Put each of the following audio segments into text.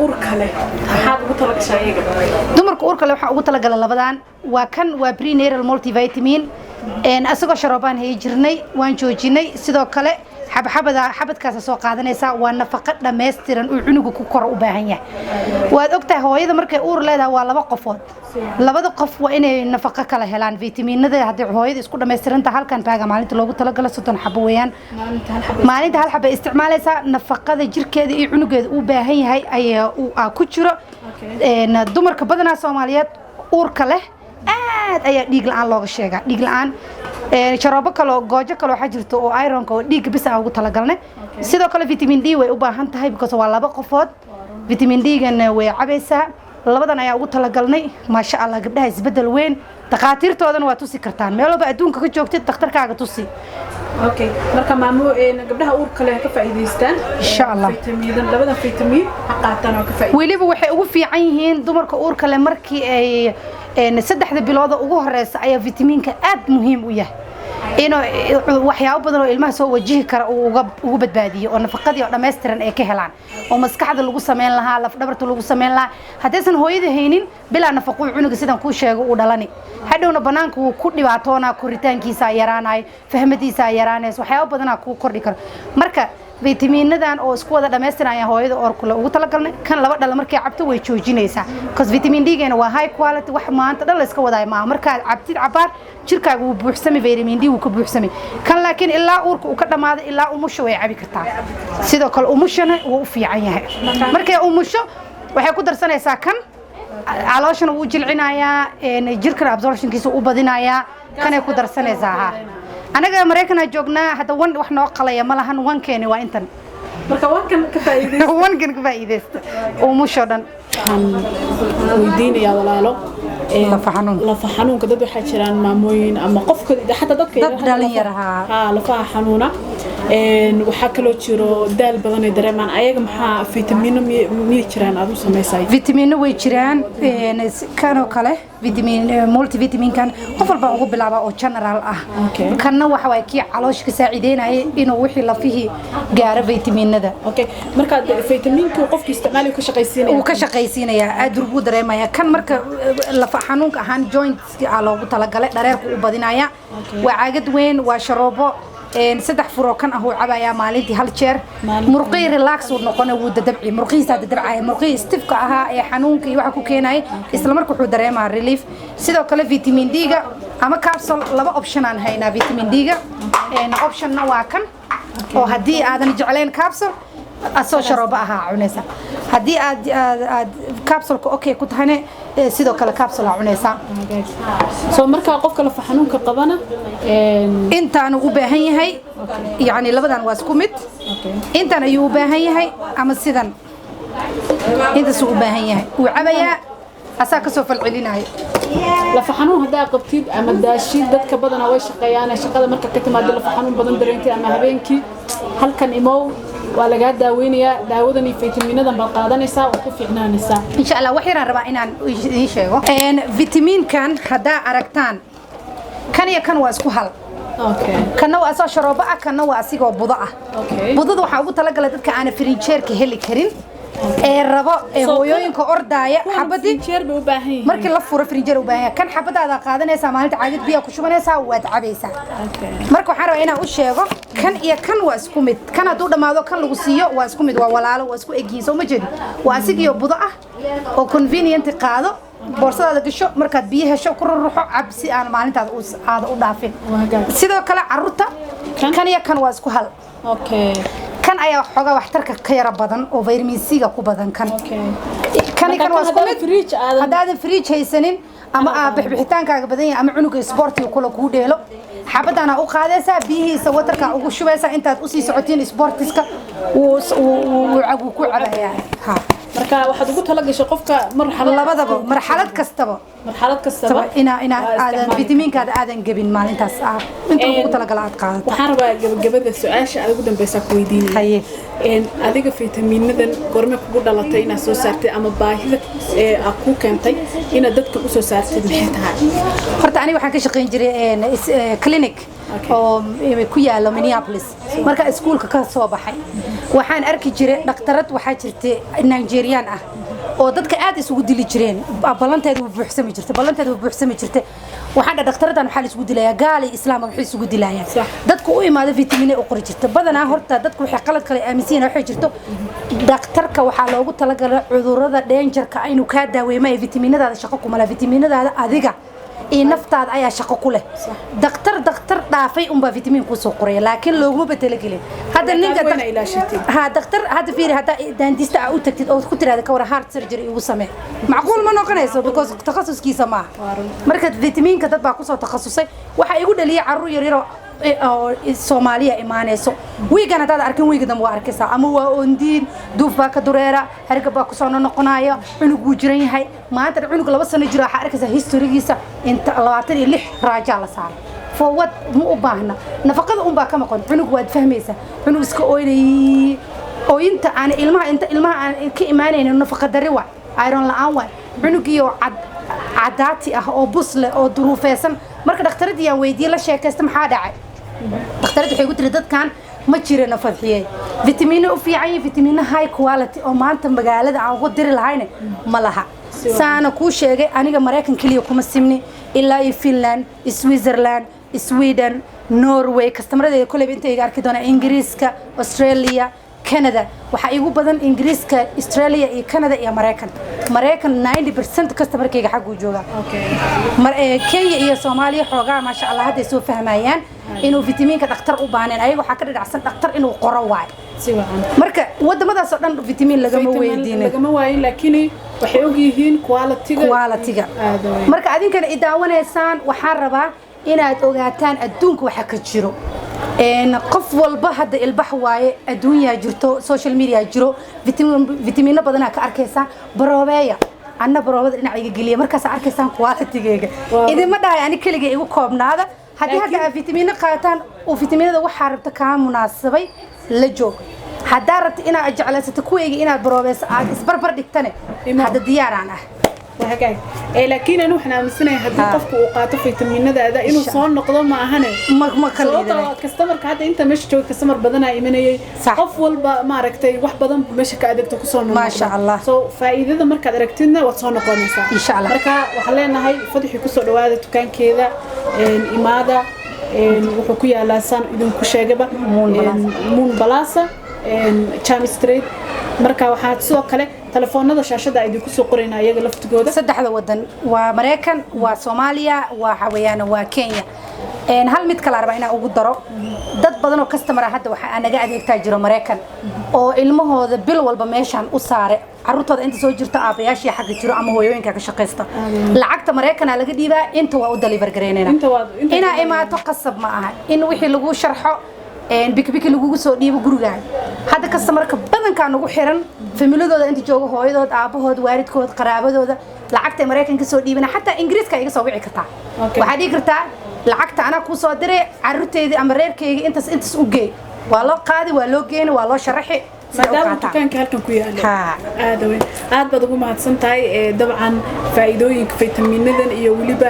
uurka leh maxaad ugu talagashay dumarka uurka leh waxa ugu talagalay labadan waa kan waa prenatal multivitamin asagoo sharoobaan hay jirnay waan joojinay sidoo kale xabadkaas soo qaadanaysa waa nafaqo dhameystiran oo cunuga ku kor u baahan yahay waad ogtahay hooyada markay uur leedahay waa laba qofood labada qof waa inay nafaqo kala helaan fitamiinada hadii hooyada isku dhameystiranta halkan baaga maalinta loogu talagalo 30 xabo weeyaan maalinta hal xabo isticmaalaysa nafaqada jirkeeda iyo cunugeeda u baahan yahay ayaa ku jiro dumarka badanaa Soomaaliyeed uurka leh aad ayaa dhiig la'aan looga sheegaa dhiig la'aan sharoobo kale goojo kale waxa jirto oo iron ka dhiig bis aan ugu talagalnay sidoo kale vitamin D way u baahan tahay because waa laba qofood vitamin D gan way cabaysaa labadan ayaa ugu talagalnay ma sha Allah gabdhaha isbedel weyn dhaqaatiirtoodan waa tusi kartaan meel walba adduunka ka joogtid dhakhtarkaaga tusi okay marka maamo gabdhaha uurka leh ka faa'iideystaan insha Allah fitamiinadan labada fitamiin qaataan oo ka faa'iideystaan waliba waxay ugu fiican yihiin dumarka uurka leh markii ay saddexda bilood ugu horeysa ayaa vitamiinka aad muhiim u yahay waxyaabo badan oo ilmaha soo wajihi kara ugu badbaadiyo oo nafaqadii oo dhameystiran ay ka helaan oo maskaxda lagu sameyn lahaa laf dhabarta lagu sameyn lahaa hadaysan hooyada haynin bilaa nafaqo cunuga sidan ku sheego uu dhalani hadhowna banaanka uu ku dhibaatoona koritaankiisa yaraanay fahmadiisa yaraanays waxyaabo badan ku kordhi karo marka فيتامينادان oo isku wada dhameystirayaan hooyada oorkula ugu talagalnay kan laba dhal markay cabto way joojinaysaa because vitamin D-geena waa high quality wax maanta dhal iska wadaay ma marka cabtid cabaar jirkaagu uu buuxsamay vitamin D uu ka buuxsamay kan laakiin ilaa uurka uu ka dhamaado ilaa umusho way cabi kartaa sidoo kale umushana uu u fiican yahay markay umusho waxay ku darsanaysaa kan calooshana uu jilcinayaa jirka absorptionkiisa u badinayaa kan ay ku darsanaysaa anaga Mareykanka joognaa hada wax noo qalaya ma lahan wankeeni waa intan marka wankan ka faa'iideysta oo musho dhan weydiinaya walaalo la faxanuunka dad waxa jiraan maamooyin ama qofka xataa dadka dhalinyaraha la faxanuuna waxa kale jiro daal badan ay dareemaan ayaga maxaa fitamiino mi jiraan aad u sameysay fitamiino way jiraan kanoo kale vitamin multivitamin kan qof walba ugu bilaaba oo general ah kanna waxa way ki caloosh ka saacideynay inuu wixii la fihi gaaro vitaminada okay marka fitamiinka qofka isticmaalayo ka shaqaysiinaya aad ugu dareemaya kan marka la xanuunka ahaan joints ki loogu talagalay dhareerku u badinaya waa caagad weyn waa sharoobo saddex furo kan ah uu cabaya maalintii hal jeer murqii relax uu noqonay uu dadabci murqiisa dadabcay murqii stifka aha ee xanuunka iyo waxa ku keenay isla markaa wuxuu dareemaa relief sidoo kale vitamin D-ga ama capsule laba option aan haynaa vitamin D-ga option-na waa kan oo hadii aadan jeclayn capsule asoo sharoobo aha cunaysa hadii aad capsule-ka okay ku tahayna sidoo kale capsule cunaysa soo marka qofka la xanuunka qabana intaan u baahan yahay yaani labadan waa isku mid intaan ayuu u baahan yahay ama sidan inta soo u baahan yahay uu cabaya asaa ka soo falcelinaayo la xanuun hadaa qabtid ama daashid dadka badana way shaqeeyaan shaqada marka ka timaado la xanuun badan dareentay ama habeenkii halkan imow waa laga daaweynaya daawadan iyo fitamiinadan bal qaadanaysa oo ku fiicnaanaysa insha Allah wax yaraan rabaa inaan idin sheego vitamiinkan hadaa aragtaan kan iyo kan waa isku hal okay kana waa soo sharoobo ah kana waa asigoo budo ah budada waxa ugu talagalay dadka aan fridge-ka heli karin rabo hooyooyinka ordaaya xabadii jeerba u baahan yihiin markii la furo fridge u baahan kan xabadaada qaadanaysa maalinta caagid biyo ku shubanaysa waad cabaysaa marka waxaan rabaa inaan u sheego kan iyo kan waa isku mid kan haduu dhamaado kan lagu siiyo waa isku mid waa walaalo waa isku egiin soo ma jeedi waa asigiyo budo ah oo convenient qaado boorsadaada gasho markaad biyo hesho ku ruruxo cabsi aan maalintaada u dhaafin sidoo kale caruurta kan iyo kan waa isku hal okay kan ayaa xoga waxtarka ka yara badan oo vitamin C-ga ku badan kan kan waa isku mid hadaadan fridge haysanin ama bixitaankaaga badan yahay ama cunuga sportiga kula ku dheelo xabadana u qaadaysa biyihiisa watarka ugu shubaysa intaad u sii socotiin sportiska uu cagu ku cabaya marka waxaad ugu talagashay qofka marxalad kastaba ina aadan vitamiinkaada aadan gabin maalintaas inta ugu talagalaad qaadato waxaan rabaa gabagabada su'aasha aad ugu dambaysa ku weydiinay adiga fitamiinadan goorma kugu dhalatay inaad soo saartay ama baahida aad ku keentay inaad dadka u soo saartay maxay tahay horta aniga waxaan ka shaqeyn jiray clinic oo ku yaalo Minneapolis marka iskuulka ka soo baxay waxaan arki jiray dhaqtarad waxaa jirtay Nigerian ah oo dadka aad isugu dili jireen balanteedu buuxsami jirtay waxaan dhaqtaradan waxa la isugu dilayaa gaali islaam waxay isugu dilayaan dadku u imaado fitamiino u qori jirta badanaa horta dadku waxay qalad kale aaminsan waxay jirto dhaqtarka waxa loogu talagalay cudurrada dangerka inuu ka daaweeyo fitamiinada shaqo kuma la fitamiinada adiga ee naftaada ayaa shaqo ku leh dhaqtar dhaafay umba fitamiin ku soo qoray laakiin looguma bedel gelin hada ninka dhaqtar hada fiiri hada dentist u tagtid oo ku tiraada ka war heart surgery uu samee macquul ma noqonayso because takhasuskiisa ma marka fitamiinka dad baa ku soo takhasusay waxa igu dhaliyay carruur yar yar oo Soomaaliya imaanayso wiigana dad arkin wiigadan waa arkaysa ama waa oondiin duuf baa ka dureera hargab baa ku soo noqonaya cunugu jiran yahay maanta cunugu 2 sano jira waxa arkaysa historygiisa inta 26 raaja la saaray فوت مو باهنا نفقد بaa ka maqan cunug waad fahmaysaa cunug iska ooynay oo inta aan ilmaha aan ka iimaanayno nafaqad dari waa iron la'aan waa cunugiyo cadaati ah oo busle oo duruufeysan marka dhaqtaradii aan weydiiyay la sheekaysta maxaa dhacay dhaqtaradu waxay ku tiri dadkan ma jireen fadhiyay fitamiino u fiican fitamiino high quality oo maanta magaalada aan ugu diri lahayn ma laha saana ku sheegay aniga Mareykan kaliya kuma simni ilaa Finland Switzerland Sweden Norway customerada kale inta ay arki doona Ingiriiska Australia Canada waxa igu badan Ingiriiska Australia iyo Canada iyo Mareykan 90% customerkayga xaq u jooga Kenya iyo Soomaaliya xoogaa ma sha Allah hadda soo fahmayaan inuu fitamiinka dhaqtar u baahneen ayaga waxa ka dhacsan dhaqtar inuu qoro waay marka wadamadaas oo dhan fitamiin lagama weydiin laakiin waxay og yihiin quality-ga marka adinkana idaawaneysaan waxa rabaa inaad ogaataan adduunka waxa ka jiro qof walba hadda ilbax waaye adduunyaa jirto social media jiro fitamiino badan ka arkaysaa baroobeeya anna baroobada dhinacayga geliya markaas arkaysan quality-geega idima dhahay ani kaliya igu koobnaada haddii hadda fitamiino qaataan oo fitamiinada waxa rabta ka munaasabay la joog hadda rabta inaad jeclaysato kuweyga inaad baroobeeyso aad isbarbar dhigtane hadda diyaaraan ah وهكذا لكن أنا وإحنا مسنا هذا قف وقاطع فيتامين هذا إنه صار نقطة معهنا ما كلينا كستمر كهذا أنت مش جو كستمر بدنا إيمانية قف والبا ما ركتي واحد بدن مش كأدك تكسر ما شاء الله فإذا ذا مركز ركتنا وصار نقطة إن شاء الله مركز وحلينا هاي فتح يكسر الوادة كان كذا إمادة وحكي على سان إذا كشجبة مون بلاسة cham street marka waxa sidoo kale telefoonada shaashada ay ku soo qorayna iyaga laftigooda saddexda wadan waa Mareykan waa Soomaaliya waa Hawayaan waa Kenya hal mid kala arba ina ugu daro dad badan oo customer hadda waxa anaga adeegtaa jiro Mareykan oo ilmahooda bil walba meeshan u saare carruurtooda inta soo jirta aabayaashii xaq jiro ama hooyooyinka ka shaqeysta lacagta Mareykan laga dhiibaa inta waa u deliver gareynayna ina imaato qasab ma aha in wixii lagu sharxo bikbiki lagu soo dhiibo guriga hada customerka badanka nagu xiran familiadooda inta joogo hooyadood aabahood waalidkood qaraabadooda lacagta Mareykanka soo dhiibana hatta Ingiriiska iga soo wici kartaa waxa dhigi kartaa lacagta ana ku soo diray carruurteedii ama reerkayga intaas u geey waa loo qaadi waa loo geeyna waa loo sharaxi maadaama dukaanka halkan ku yaala aad baad ugu mahadsan tahay dabcan faa'iidooyinka fitamiinadan iyo waliba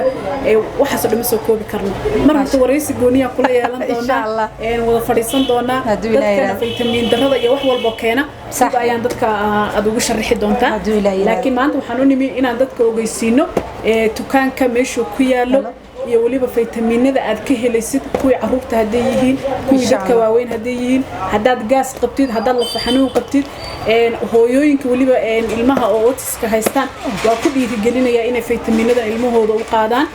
waxa soo dhamasoo koobi karno marka wareysi gooniya kula yeelan doona wada fadhiisan doona dadka fitamiin darrada iyo wax walba keena sida ayaan dadka aad ugu sharaxi doontaa laakiin maanta waxaan u nimi inaan dadka ogeysiino dukaanka meesha ku yaalo iyo waliba fitamiinada aad ka helaysid kuwii carruurta haday yihiin kuwii dadka waaweyn haday yihiin hadaad gaas qabtid hadaad la xanuun qabtid hooyooyinka waliba ilmaha oo otiska haystaan waa ku dhiirigelinaya inay fitamiinada ilmahooda u qaadaan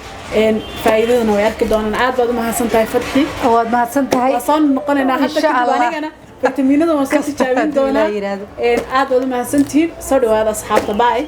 faa'iidadana way arki doonaan aad baad u mahadsan tahay Fadxi waad mahadsan tahay wasaan noqonaynaa hadda anigana fitamiinada waan soo tijaabin doonaa aad baad u mahadsantihiin soo dhawaada asxaabta bye